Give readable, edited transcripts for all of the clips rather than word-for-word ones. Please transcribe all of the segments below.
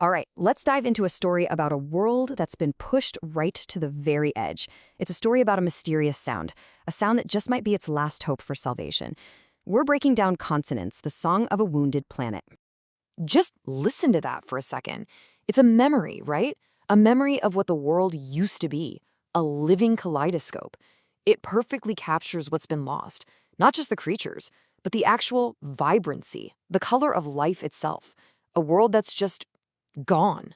All right, let's dive into a story about a world that's been pushed right to the very edge. It's a story about a mysterious sound, a sound that just might be its last hope for salvation. We're breaking down Consonance, the song of a wounded planet. Just listen to that for a second. It's a memory, right? A memory of what the world used to be, a living kaleidoscope. It perfectly captures what's been lost, not just the creatures, but the actual vibrancy, the color of life itself. A world that's just gone.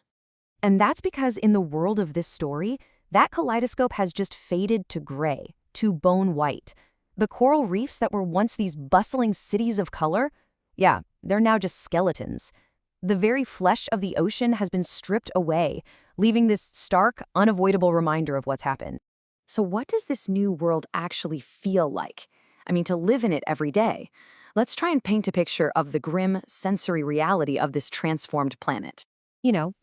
And that's because in the world of this story, that kaleidoscope has just faded to gray, to bone white. The coral reefs that were once these bustling cities of color, yeah, they're now just skeletons. The very flesh of the ocean has been stripped away, leaving this stark, unavoidable reminder of what's happened. So what does this new world actually feel like? I mean, to live in it every day. Let's try and paint a picture of the grim, sensory reality of this transformed planet.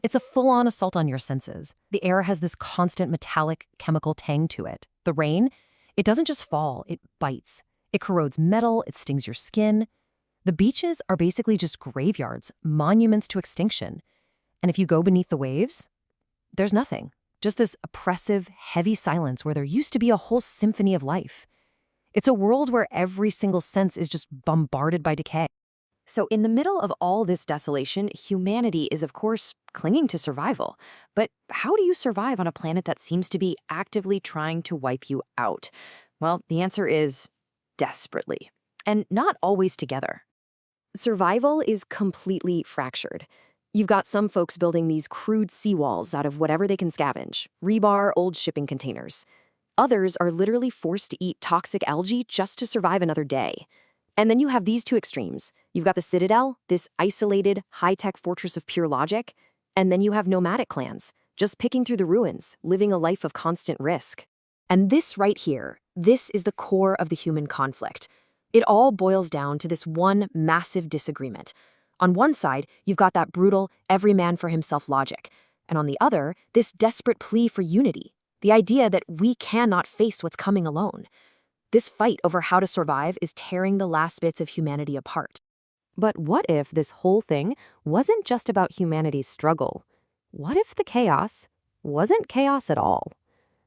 It's a full-on assault on your senses. The air has this constant metallic, chemical tang to it. The rain, it doesn't just fall, it bites. It corrodes metal, it stings your skin. The beaches are basically just graveyards, monuments to extinction. And if you go beneath the waves, there's nothing. Just this oppressive, heavy silence where there used to be a whole symphony of life. It's a world where every single sense is just bombarded by decay. So in the middle of all this desolation, humanity is, of course, clinging to survival. But how do you survive on a planet that seems to be actively trying to wipe you out? Well, the answer is desperately, and not always together. Survival is completely fractured. You've got some folks building these crude seawalls out of whatever they can scavenge, rebar, old shipping containers. Others are literally forced to eat toxic algae just to survive another day. And then you have these two extremes. You've got the Citadel, this isolated, high-tech fortress of pure logic, and then you have nomadic clans, just picking through the ruins, living a life of constant risk. And this right here, this is the core of the human conflict. It all boils down to this one massive disagreement. On one side, you've got that brutal, every man for himself logic, and on the other, this desperate plea for unity, the idea that we cannot face what's coming alone. This fight over how to survive is tearing the last bits of humanity apart. But what if this whole thing wasn't just about humanity's struggle? What if the chaos wasn't chaos at all?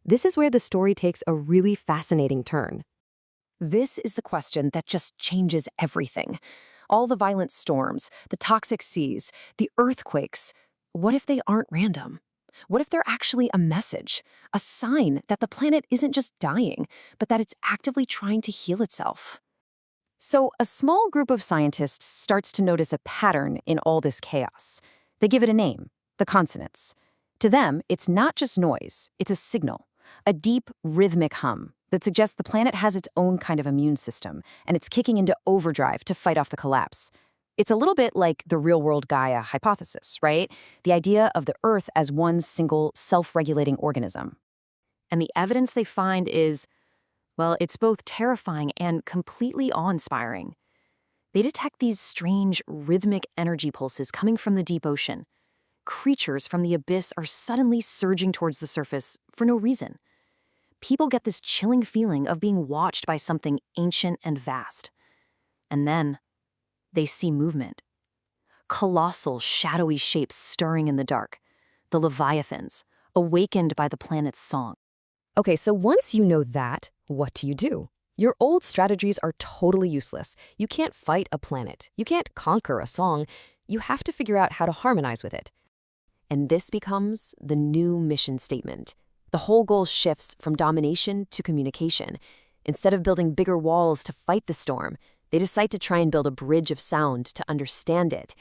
This is where the story takes a really fascinating turn. This is the question that just changes everything. All the violent storms, the toxic seas, the earthquakes, what if they aren't random? What if they're actually a message, a sign that the planet isn't just dying, but that it's actively trying to heal itself? So a small group of scientists starts to notice a pattern in all this chaos. They give it a name, the consonance. To them, it's not just noise, it's a signal, a deep, rhythmic hum that suggests the planet has its own kind of immune system, and it's kicking into overdrive to fight off the collapse. It's a little bit like the real-world Gaia hypothesis, right? The idea of the Earth as one single, self-regulating organism. And the evidence they find is, well, it's both terrifying and completely awe-inspiring. They detect these strange, rhythmic energy pulses coming from the deep ocean. Creatures from the abyss are suddenly surging towards the surface for no reason. People get this chilling feeling of being watched by something ancient and vast. And then they see movement. Colossal, shadowy shapes stirring in the dark. The Leviathans, awakened by the planet's song. Okay, so once you know that, what do? Your old strategies are totally useless. You can't fight a planet. You can't conquer a song. You have to figure out how to harmonize with it. And this becomes the new mission statement. The whole goal shifts from domination to communication. Instead of building bigger walls to fight the storm, they decide to try and build a bridge of sound to understand it.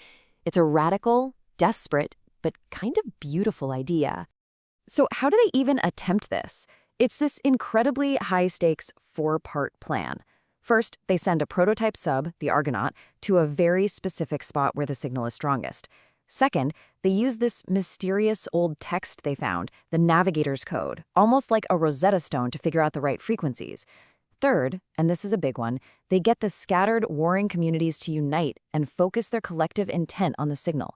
It's a radical, desperate, but kind of beautiful idea. So how do they even attempt this? It's this incredibly high-stakes 4-part plan. First, they send a prototype sub, the Argonaut, to a very specific spot where the signal is strongest. Second, they use this mysterious old text they found, the Navigator's Code, almost like a Rosetta Stone to figure out the right frequencies. Third, and this is a big one, they get the scattered, warring communities to unite and focus their collective intent on the signal.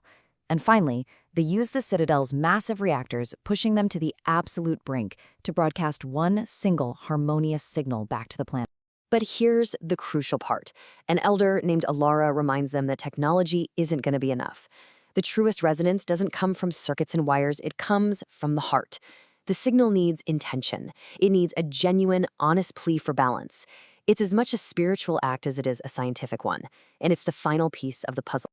And finally, they use the Citadel's massive reactors, pushing them to the absolute brink to broadcast one single harmonious signal back to the planet. But here's the crucial part. An elder named Alara reminds them that technology isn't going to be enough. The truest resonance doesn't come from circuits and wires, it comes from the heart. The signal needs intention. It needs a genuine, honest plea for balance. It's as much a spiritual act as it is a scientific one, and it's the final piece of the puzzle.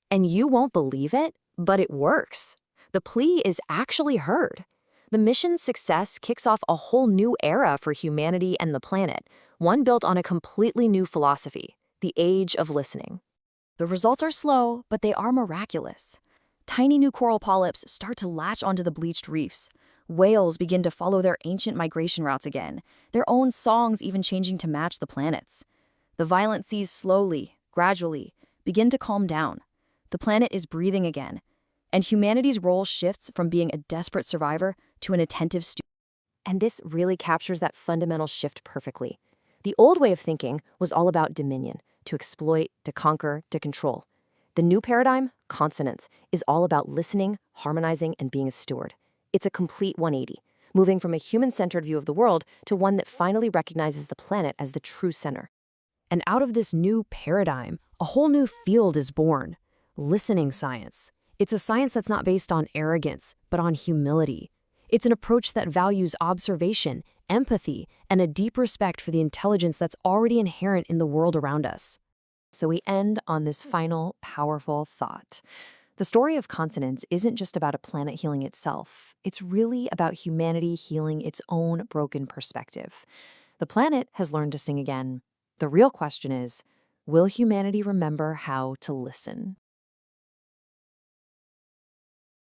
And you won't believe it, but it works. The plea is actually heard. The mission's success kicks off a whole new era for humanity and the planet, one built on a completely new philosophy, the age of listening. The results are slow, but they are miraculous. Tiny new coral polyps start to latch onto the bleached reefs. Whales begin to follow their ancient migration routes again, their own songs even changing to match the planet's. The violent seas slowly, gradually, begin to calm down. The planet is breathing again, and humanity's role shifts from being a desperate survivor to an attentive student. And this really captures that fundamental shift perfectly. The old way of thinking was all about dominion, to exploit, to conquer, to control. The new paradigm, consonance, is all about listening, harmonizing, and being a steward. It's a complete 180, moving from a human-centered view of the world to one that finally recognizes the planet as the true center. And out of this new paradigm, a whole new field is born. Listening science. It's a science that's not based on arrogance, but on humility. It's an approach that values observation, empathy, and a deep respect for the intelligence that's already inherent in the world around us. So we end on this final, powerful thought. The story of Consonance isn't just about a planet healing itself. It's really about humanity healing its own broken perspective. The planet has learned to sing again. The real question is, will humanity remember how to listen?